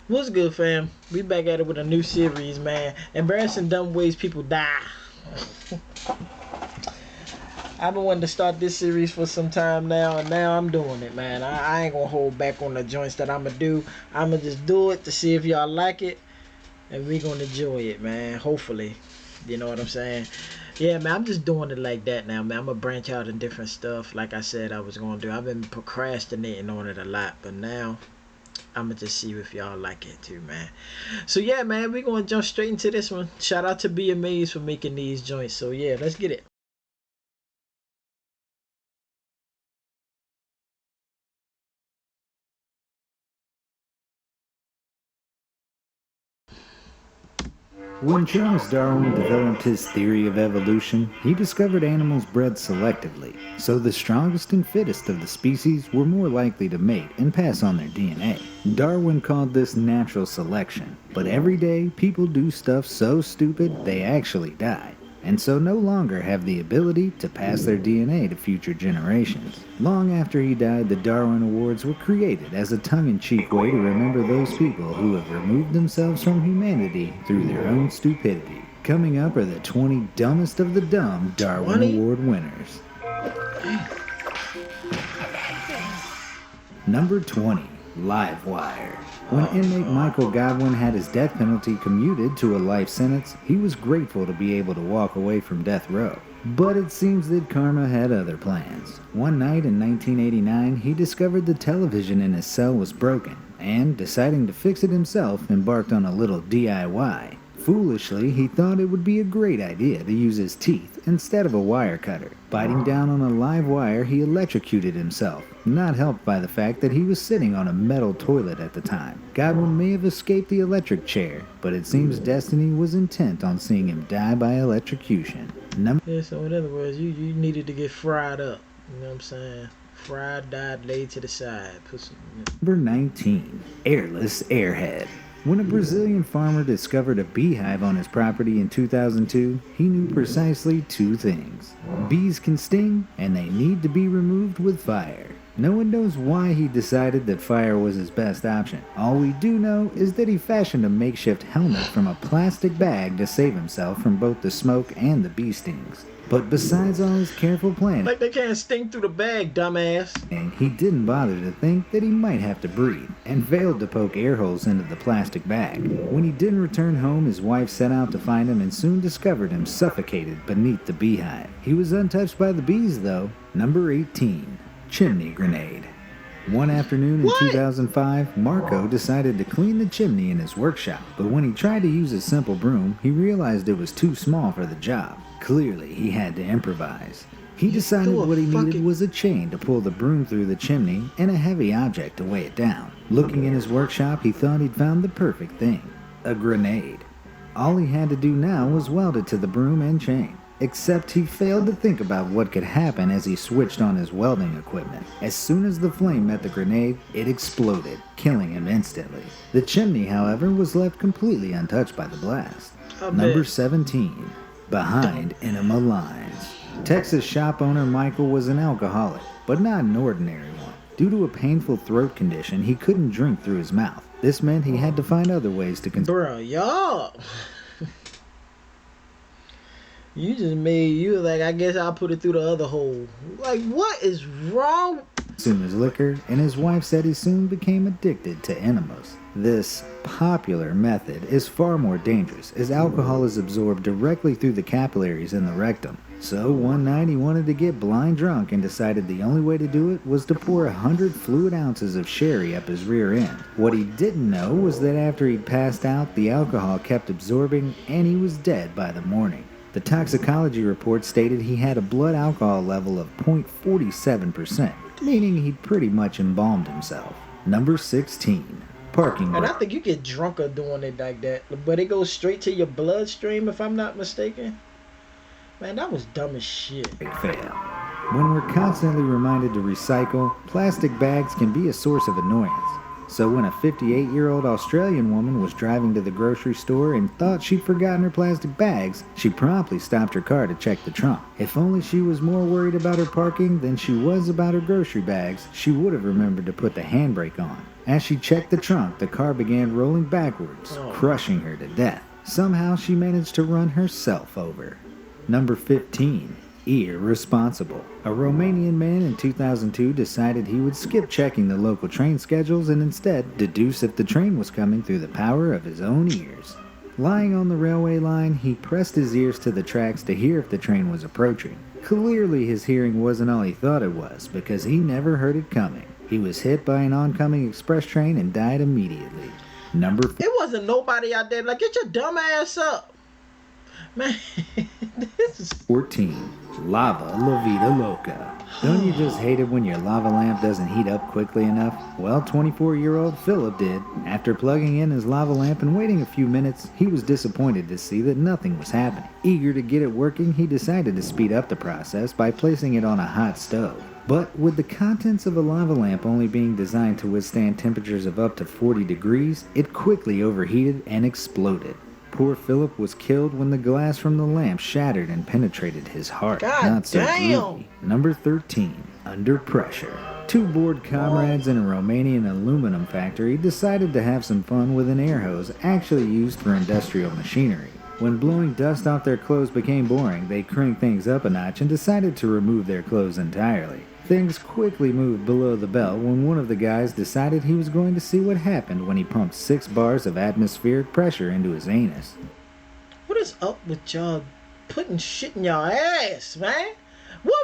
What's good, fam? We back at it with a new series, man. Embarrassing dumb ways people die. I've been wanting to start this series for some time now, and now I'm doing it, man. I ain't gonna hold back on the joints that I'ma do. I'ma just do it to see if y'all like it, and we gonna enjoy it, man. Hopefully, you know what I'm saying. Yeah, man. I'm just doing it like that now, man. I'm gonna branch out in different stuff, like I said I was gonna do. I've been procrastinating on it a lot, but now I'ma just see if y'all like it too, man. So yeah, man, we're gonna jump straight into this one. Shout out to Be Amazed for making these joints. So yeah, let's get it. When Charles Darwin developed his theory of evolution, he discovered animals bred selectively, so the strongest and fittest of the species were more likely to mate and pass on their DNA. Darwin called this natural selection, but every day people do stuff so stupid they actually die, and so no longer have the ability to pass their DNA to future generations. Long after he died, the Darwin Awards were created as a tongue-in-cheek way to remember those people who have removed themselves from humanity through their own stupidity. Coming up are the 20 dumbest of the dumb Darwin 20? Award winners. Number 20. Livewire. When inmate Michael Godwin had his death penalty commuted to a life sentence, he was grateful to be able to walk away from death row. But it seems that karma had other plans. One night in 1989, he discovered the television in his cell was broken, and, deciding to fix it himself, embarked on a little DIY. Foolishly, he thought it would be a great idea to use his teeth instead of a wire cutter. Biting down on a live wire, he electrocuted himself, not helped by the fact that he was sitting on a metal toilet at the time. Godwin may have escaped the electric chair, but it seems destiny was intent on seeing him die by electrocution. Yeah, so in other words, you needed to get fried up. You know what I'm saying? Fried, died, laid to the side. Put some. Number 19. Airless Airhead. When a Brazilian farmer discovered a beehive on his property in 2002, he knew precisely two things. Bees can sting, and they need to be removed with fire. No one knows why he decided that fire was his best option. All we do know is that he fashioned a makeshift helmet from a plastic bag to save himself from both the smoke and the bee stings. But besides all his careful planning, Like they can't sting through the bag, dumbass. he didn't bother to think that he might have to breathe, and failed to poke air holes into the plastic bag. When he didn't return home, his wife set out to find him and soon discovered him suffocated beneath the beehive. He was untouched by the bees, though. Number 18. Chimney Grenade. One afternoon in 2005, Marco decided to clean the chimney in his workshop, but when he tried to use a simple broom, he realized it was too small for the job. Clearly, he had to improvise. He decided what he needed was a chain to pull the broom through the chimney and a heavy object to weigh it down. Looking in his workshop, he thought he'd found the perfect thing: a grenade. All he had to do now was weld it to the broom and chain. Except he failed to think about what could happen as he switched on his welding equipment. As soon as the flame met the grenade, it exploded, killing him instantly. The chimney, however, was left completely untouched by the blast. Number 17. Behind Enema Lines. Texas shop owner Michael was an alcoholic, but not an ordinary one. Due to a painful throat condition, he couldn't drink through his mouth. This meant he had to find other ways to Bro, y'all. You just made you like, I guess I'll put it through the other hole. Like, what is wrong? consume his liquor, and his wife said he soon became addicted to enemas. This popular method is far more dangerous, as alcohol is absorbed directly through the capillaries in the rectum. So one night he wanted to get blind drunk and decided the only way to do it was to pour 100 fluid ounces of sherry up his rear end. What he didn't know was that after he'd passed out, the alcohol kept absorbing and he was dead by the morning. The toxicology report stated he had a blood alcohol level of 0.47%, meaning he'd pretty much embalmed himself. Number 16. Parking And brake. I think you get drunker doing it like that, but it goes straight to your bloodstream if I'm not mistaken. Man, that was dumb as shit. Fail. When we're constantly reminded to recycle, plastic bags can be a source of annoyance. So when a 58-year-old Australian woman was driving to the grocery store and thought she'd forgotten her plastic bags, she promptly stopped her car to check the trunk. If only she was more worried about her parking than she was about her grocery bags, she would have remembered to put the handbrake on. As she checked the trunk, the car began rolling backwards, crushing her to death. Somehow she managed to run herself over. Number 15. Irresponsible. A Romanian man in 2002 decided he would skip checking the local train schedules and instead deduce if the train was coming through the power of his own ears. Lying on the railway line, he pressed his ears to the tracks to hear if the train was approaching. Clearly his hearing wasn't all he thought it was, because he never heard it coming. He was hit by an oncoming express train and died immediately. Number 4. It wasn't nobody out there like, get your dumb ass up. Man, this is 14. Lava La Vida Loca. Don't you just hate it when your lava lamp doesn't heat up quickly enough? Well, 24-year-old Philip did. After plugging in his lava lamp and waiting a few minutes, he was disappointed to see that nothing was happening. Eager to get it working, he decided to speed up the process by placing it on a hot stove. But with the contents of a lava lamp only being designed to withstand temperatures of up to 40 degrees, it quickly overheated and exploded. Poor Philip was killed when the glass from the lamp shattered and penetrated his heart. God Not so damn. groovy. Number 13. Under Pressure. Two bored comrades in a Romanian aluminum factory decided to have some fun with an air hose actually used for industrial machinery. When blowing dust off their clothes became boring, they cranked things up a notch and decided to remove their clothes entirely. Things quickly moved below the belt when one of the guys decided he was going to see what happened when he pumped 6 bars of atmospheric pressure into his anus. What is up with y'all putting shit in your ass, man? What?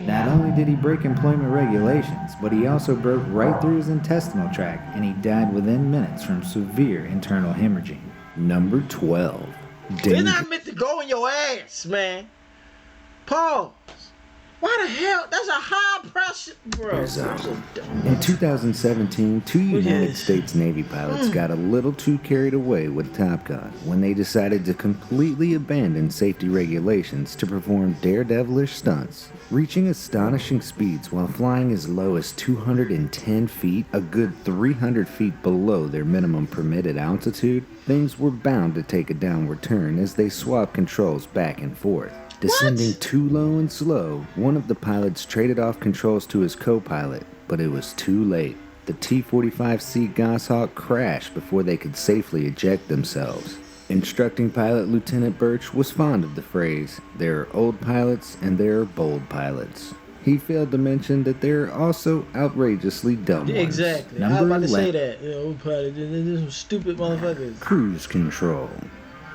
Not only did he break employment regulations, but he also broke right through his intestinal tract and he died within minutes from severe internal hemorrhaging. Number 12. They're not meant to go in your ass, man. Pause. Why the hell? That's a high pressure, bro. I'm so dumb. In 2017, two United States Navy pilots got a little too carried away with Top Gun when they decided to completely abandon safety regulations to perform daredevilish stunts. Reaching astonishing speeds while flying as low as 210 feet, a good 300 feet below their minimum permitted altitude, things were bound to take a downward turn as they swapped controls back and forth. Descending too low and slow, one of the pilots traded off controls to his co-pilot, but it was too late. The T-45C Goshawk crashed before they could safely eject themselves. Instructing pilot Lieutenant Birch was fond of the phrase, "There are old pilots and there are bold pilots." He failed to mention that there are also outrageously dumb ones. Exactly. I was about to say that. Old pilot, this some stupid motherfuckers. Cruise control.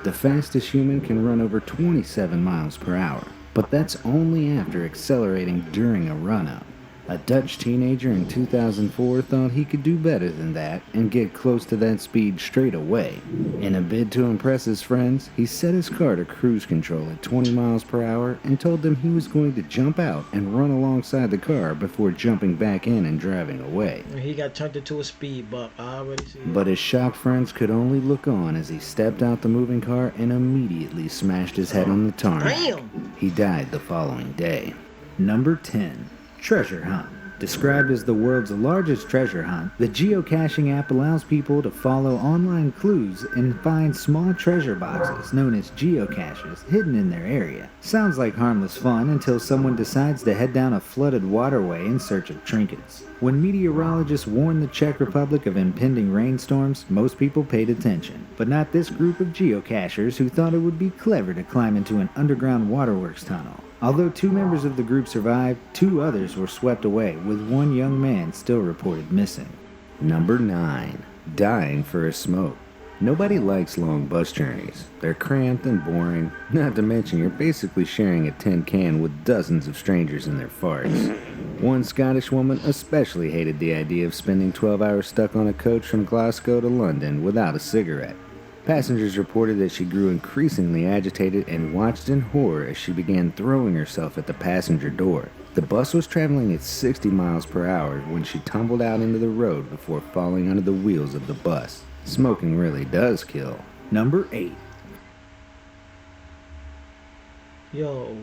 The fastest human can run over 27 miles per hour, but that's only after accelerating during a run-up. A Dutch teenager in 2004 thought he could do better than that and get close to that speed straight away. In a bid to impress his friends, he set his car to cruise control at 20 miles per hour and told them he was going to jump out and run alongside the car before jumping back in and driving away. He got turned into a speed bump. I already see it. But his shocked friends could only look on as he stepped out the moving car and immediately smashed his head on the tarmac. Damn. He died the following day. Number 10. Treasure Hunt. Described as the world's largest treasure hunt, the geocaching app allows people to follow online clues and find small treasure boxes, known as geocaches, hidden in their area. Sounds like harmless fun until someone decides to head down a flooded waterway in search of trinkets. When meteorologists warned the Czech Republic of impending rainstorms, most people paid attention. But not this group of geocachers who thought it would be clever to climb into an underground waterworks tunnel. Although 2 members of the group survived, 2 others were swept away, with 1 young man still reported missing. Number 9. Dying for a smoke. Nobody likes long bus journeys. They're cramped and boring, not to mention you're basically sharing a tin can with dozens of strangers in their farts. One Scottish woman especially hated the idea of spending 12 hours stuck on a coach from Glasgow to London without a cigarette. Passengers reported that she grew increasingly agitated and watched in horror as she began throwing herself at the passenger door. The bus was traveling at 60 miles per hour when she tumbled out into the road before falling under the wheels of the bus. Smoking really does kill. Number 8. Yo.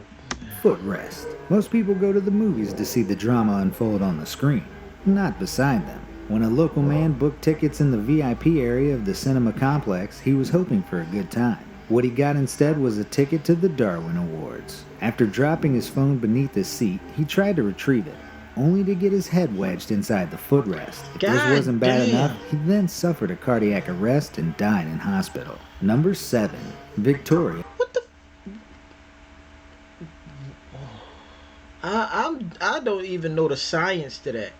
Footrest. Most people go to the movies to see the drama unfold on the screen, not beside them. When a local man booked tickets in the VIP area of the cinema complex, he was hoping for a good time. What he got instead was a ticket to the Darwin Awards. After dropping his phone beneath his seat, he tried to retrieve it, only to get his head wedged inside the footrest. If this wasn't bad enough, he then suffered a cardiac arrest and died in hospital. Number 7. Victoria. What the? I don't even know the science to that.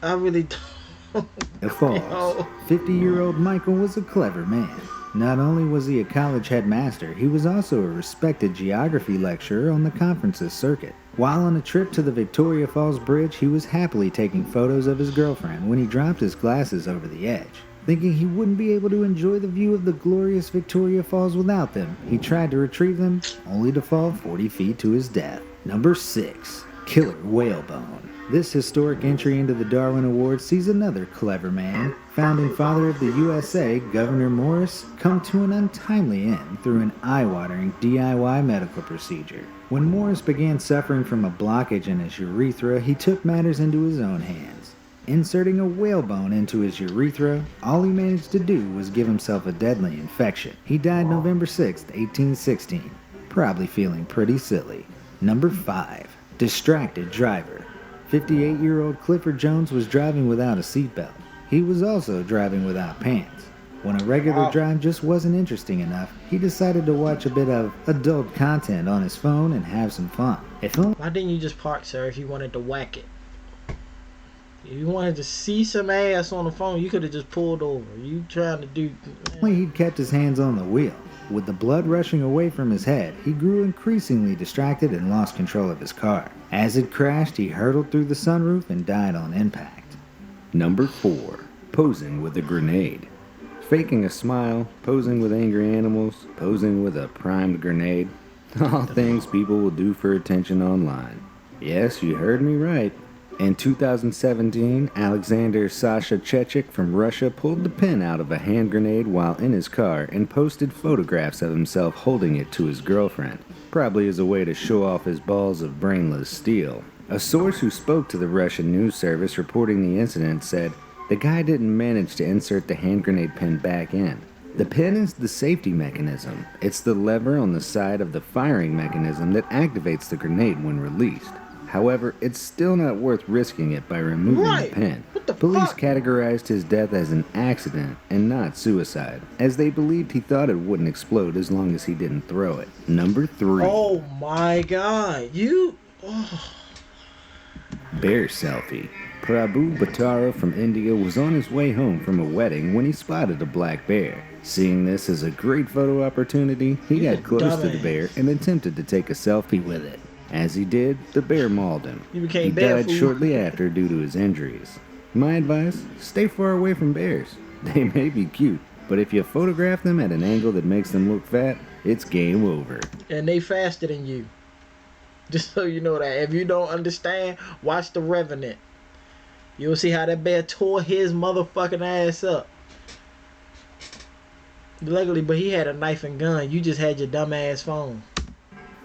I really don't. Falls. 50-year-old Michael was a clever man. Not only was he a college headmaster, he was also a respected geography lecturer on the conferences circuit. While on a trip to the Victoria Falls Bridge, he was happily taking photos of his girlfriend when he dropped his glasses over the edge. Thinking he wouldn't be able to enjoy the view of the glorious Victoria Falls without them, he tried to retrieve them, only to fall 40 feet to his death. Number 6. Killer Whalebone. This historic entry into the Darwin Awards sees another clever man, founding father of the USA, Gouverneur Morris, come to an untimely end through an eye-watering DIY medical procedure. When Morris began suffering from a blockage in his urethra, he took matters into his own hands. Inserting a whalebone into his urethra, all he managed to do was give himself a deadly infection. He died November 6, 1816, probably feeling pretty silly. Number 5. Distracted driver. 58-year-old Clifford Jones was driving without a seatbelt. He was also driving without pants. When a regular drive just wasn't interesting enough, he decided to watch a bit of adult content on his phone and have some fun. Why didn't you just park, sir, if you wanted to whack it? If you wanted to see some ass on the phone, you could have just pulled over. You trying to do... Only he'd kept his hands on the wheel. With the blood rushing away from his head, he grew increasingly distracted and lost control of his car. As it crashed, he hurtled through the sunroof and died on impact. Number 4. Posing with a grenade. Faking a smile, posing with angry animals, posing with a primed grenade. All things people will do for attention online. Yes, you heard me right. In 2017, Alexander Sasha Chechik from Russia pulled the pin out of a hand grenade while in his car and posted photographs of himself holding it to his girlfriend, probably as a way to show off his balls of brainless steel. A source who spoke to the Russian news service reporting the incident said, "The guy didn't manage to insert the hand grenade pin back in. The pin is the safety mechanism. It's the lever on the side of the firing mechanism that activates the grenade when released. However, it's still not worth risking it by removing the pin." Police categorized his death as an accident and not suicide, as they believed he thought it wouldn't explode as long as he didn't throw it. Number 3. Oh my god, you... Oh. Bear selfie. Prabhu Bhattara from India was on his way home from a wedding when he spotted a black bear. Seeing this as a great photo opportunity, he got close to the bear and attempted to take a selfie with it. As he did, the bear mauled him. He died shortly after due to his injuries. My advice, stay far away from bears. They may be cute, but if you photograph them at an angle that makes them look fat, it's game over. And they faster than you. Just so you know that. If you don't understand, watch The Revenant. You'll see how that bear tore his motherfucking ass up. Luckily, but he had a knife and gun. You just had your dumb ass phone.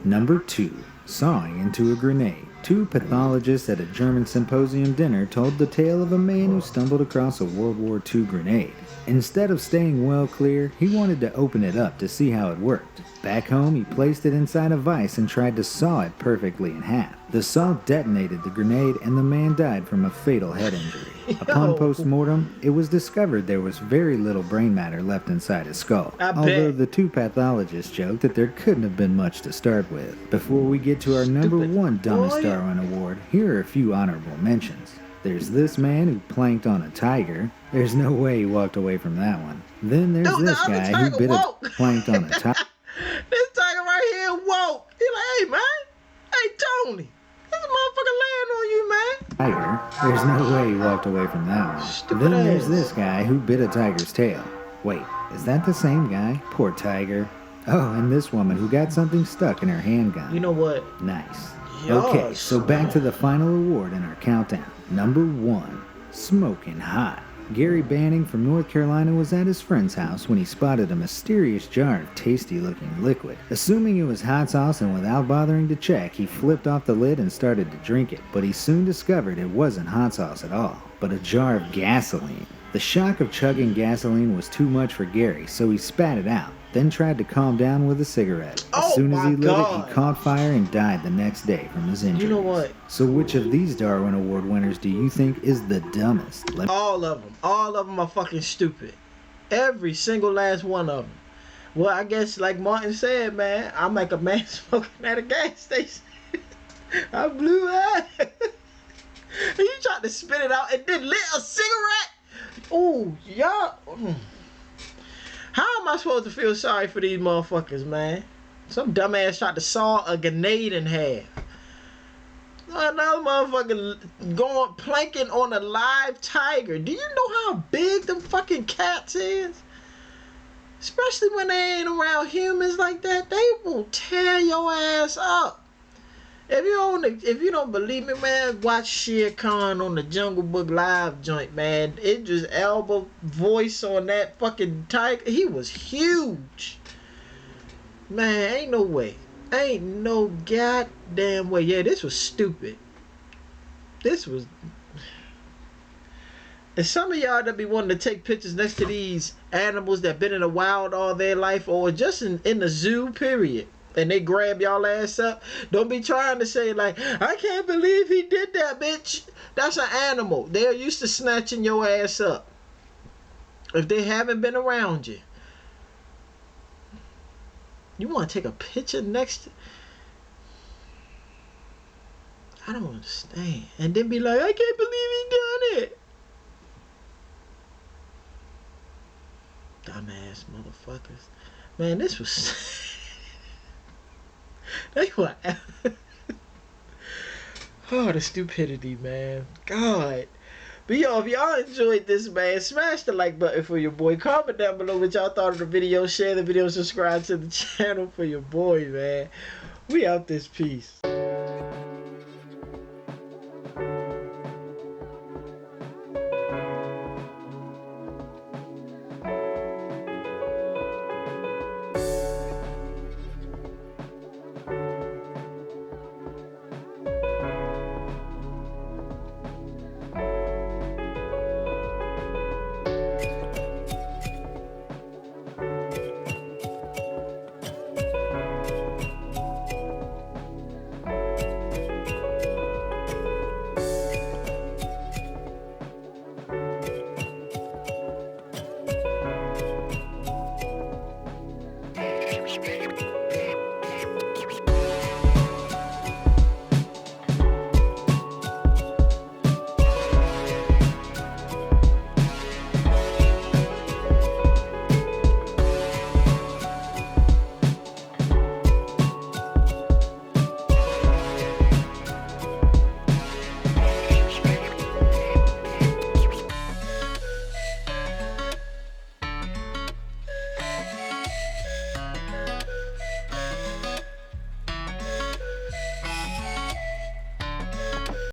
Number 2. Sawing into a grenade. 2 pathologists at a German symposium dinner told the tale of a man who stumbled across a World War II grenade. Instead of staying well clear, he wanted to open it up to see how it worked. Back home, he placed it inside a vise and tried to saw it perfectly in half. The saw detonated the grenade and the man died from a fatal head injury. Upon post-mortem, it was discovered there was very little brain matter left inside his skull, although the 2 pathologists joked that there couldn't have been much to start with. Before we get to our number 1 dumbest Darwin Award, here are a few honorable mentions. There's this man who planked on a tiger. There's no way he walked away from that one. Then there's this guy who planked on a tiger. This tiger right here woke. He like, hey man, hey Tony, this motherfucker laying on you, man. Tiger. There's no way he walked away from that one. Then there's this guy who bit a tiger's tail. Wait, is that the same guy? Poor tiger. Oh, and this woman who got something stuck in her handgun. You know what? Nice. Okay, so back to the final award in our countdown. Number 1. Smoking Hot. Gary Banning from North Carolina was at his friend's house when he spotted a mysterious jar of tasty-looking liquid. Assuming it was hot sauce and without bothering to check, he flipped off the lid and started to drink it, but he soon discovered it wasn't hot sauce at all, but a jar of gasoline. The shock of chugging gasoline was too much for Gary, so he spat it out, then tried to calm down with a cigarette. As soon as he lit it, he caught fire and died the next day from his injuries. You know what? So which of these Darwin Award winners do you think is the dumbest? All of them. All of them are fucking stupid. Every single last one of them. Well, I guess like Martin said, man, I'm like a man smoking at a gas station. I blew that. You tried to spit it out and then lit a cigarette? Ooh, y'all. How am I supposed to feel sorry for these motherfuckers, man? Some dumbass tried to saw a grenade in half. Another motherfucker going planking on a live tiger. Do you know how big them fucking cats is? Especially when they ain't around humans like that, they will tear your ass up. If you don't believe me, man, watch Shere Khan on the Jungle Book live joint, man. It just elbow voice on that fucking tiger. He was huge. Man, ain't no way. Ain't no goddamn way. Yeah, this was stupid. This was... And some of y'all that be wanting to take pictures next to these animals that been in the wild all their life or just in the zoo, period. And they grab y'all ass up. Don't be trying to say like, I can't believe he did that, bitch. That's an animal. They're used to snatching your ass up. If they haven't been around you. You want to take a picture next to... I don't understand. And then be like, I can't believe he done it. Dumbass motherfuckers. Man, this was... They were... Oh, the stupidity, man. God. But yo, if y'all enjoyed this, man, smash the like button for your boy. Comment down below what y'all thought of the video. Share the video. Subscribe to the channel for your boy, man. We out this piece.